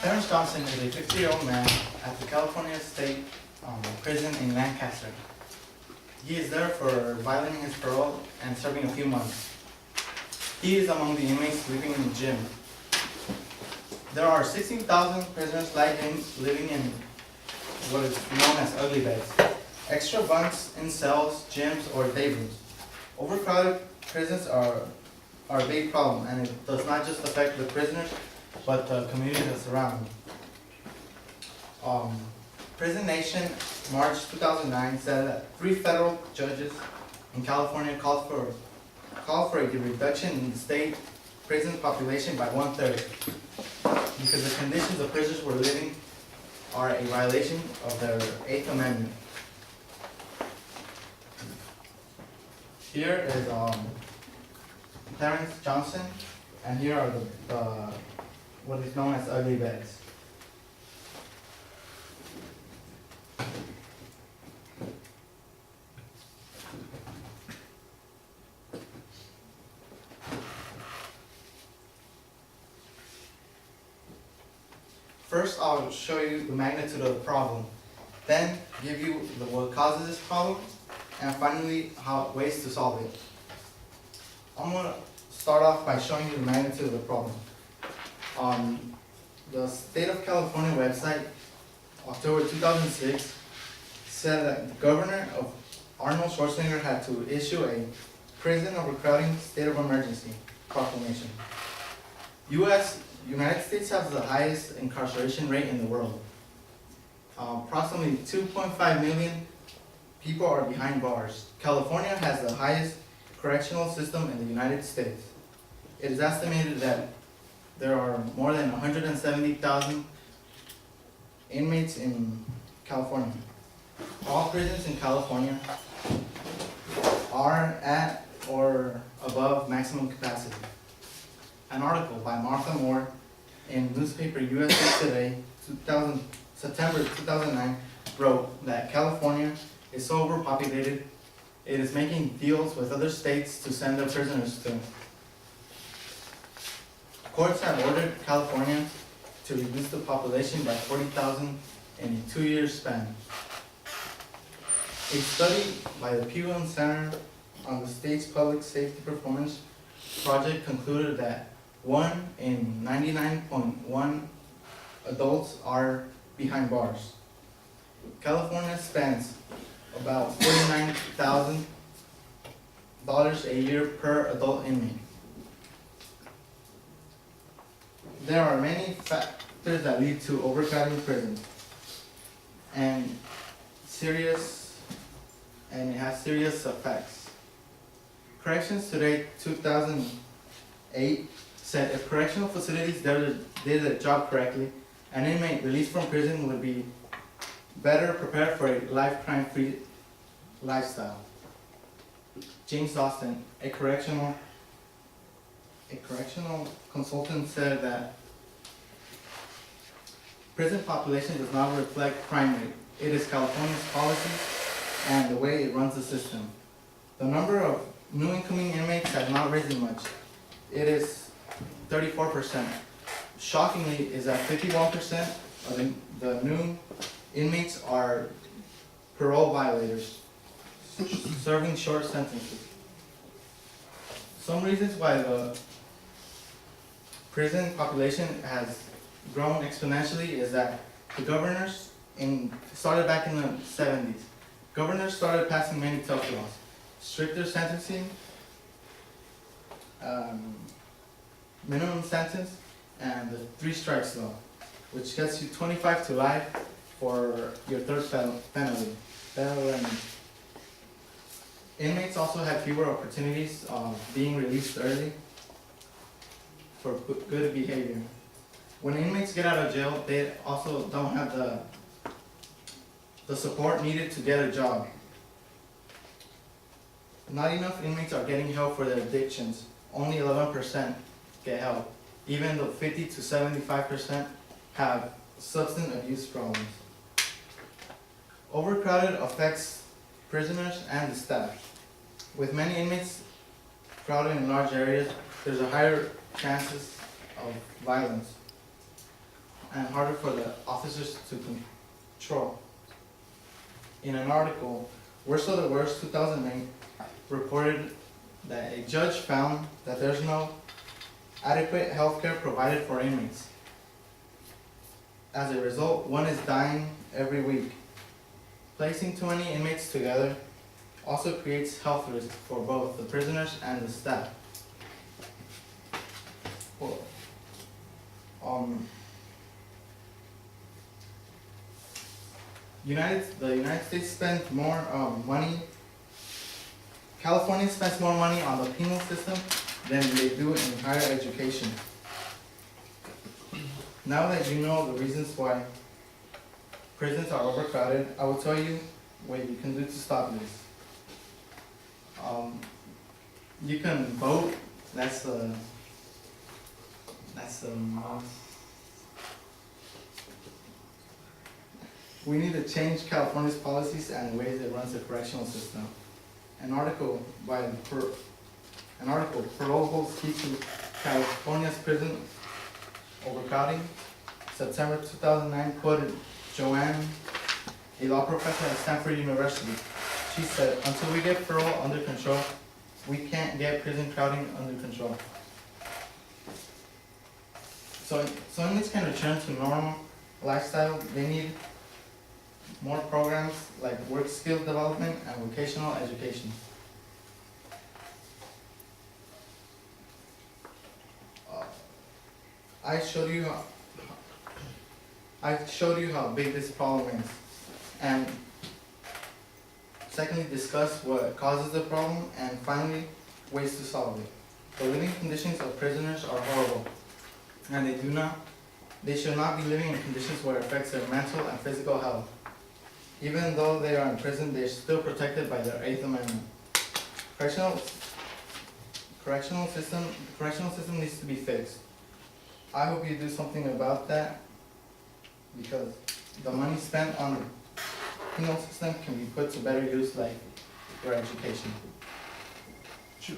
Clarence Johnson is a 50-year-old man at the California State Prison in Lancaster. He is there for violating his parole and serving a few months. He is among the inmates living in the gym. There are 16,000 prisoners like him living in what is known as ugly beds, extra bunks in cells, gyms, or day rooms. Overcrowded prisons are a big problem, and it does not just affect the prisoners, but the community that surround them. Prison Nation, March 2009, said that 3 federal judges in California called for a reduction in the state prison population by 1/3 because the conditions the prisoners were living are a violation of their 8th Amendment. Here is Clarence Johnson, and here are the what is known as ugly beds. First, I'll show you the magnitude of the problem, then give you what causes this problem, and finally ways to solve it. I'm going to start off by showing you the magnitude of the problem. The State of California website, October 2006, said that the governor of Arnold Schwarzenegger had to issue a prison overcrowding state of emergency proclamation. United States has the highest incarceration rate in the world. Approximately 2.5 million people are behind bars. California has the highest correctional system in the United States. It is estimated that there are more than 170,000 inmates in California. All prisons in California are at or above maximum capacity. An article by Martha Moore in newspaper USA Today, September 2009, wrote that California is so overpopulated, it is making deals with other states to send their prisoners to. Courts have ordered California to reduce the population by 40,000 in a 2-year span. A study by the Pew Center on the state's public safety performance project concluded that 1 in 99.1 adults are behind bars. California spends about $49,000 a year per adult inmate. There are many factors that lead to overcrowding prisons, and it has serious effects. Corrections Today 2008 said if correctional facilities did their job correctly, an inmate released from prison would be better prepared for a life crime-free lifestyle. James Austin, a correctional consultant, said that prison population does not reflect crime rate. It is California's policies and the way it runs the system. The number of new incoming inmates has not risen much. It is 34%. Shockingly, is that 51% of the new inmates are parole violators, serving short sentences. Some reasons why the prison population has grown exponentially is that the governors started back in the 70s. Governors started passing many tough laws, stricter sentencing, minimum sentence, and the 3 strikes law, which gets you 25 to life for your 3rd penalty. Inmates also have fewer opportunities of being released early for good behavior. When inmates get out of jail, they also don't have the support needed to get a job. Not enough inmates are getting help for their addictions. Only 11% get help, even though 50 to 75% have substance abuse problems. Overcrowded affects prisoners and the staff. With many inmates crowded in large areas, there's a higher chances of violence. and harder for the officers to control. In an article, Worst of the Worst 2008 reported that a judge found that there's no adequate health care provided for inmates. As a result, one is dying every week. Placing too many inmates together also creates health risks for both the prisoners and the staff. Well, the United States spends more money. California spends more money on the penal system than they do in higher education. Now that you know the reasons why prisons are overcrowded, I will tell you what you can do to stop this. You can vote. That's we need to change California's policies and the ways it runs the correctional system. An article, Parole Holds Key to California's Prison Overcrowding, September 2009, quoted Joanne, a law professor at Stanford University. She said, "Until we get parole under control, we can't get prison crowding under control." So inmates can return to normal lifestyle. They need more programs like work skill development and vocational education. I showed you how big this problem is, and secondly, discuss what causes the problem, and finally, ways to solve it. The living conditions of prisoners are horrible, and they should not be living in conditions where it affects their mental and physical health. Even though they are in prison, they are still protected by their 8th Amendment. The correctional system needs to be fixed. I hope you do something about that, because the money spent on the penal system can be put to better use, like for education. Shoot.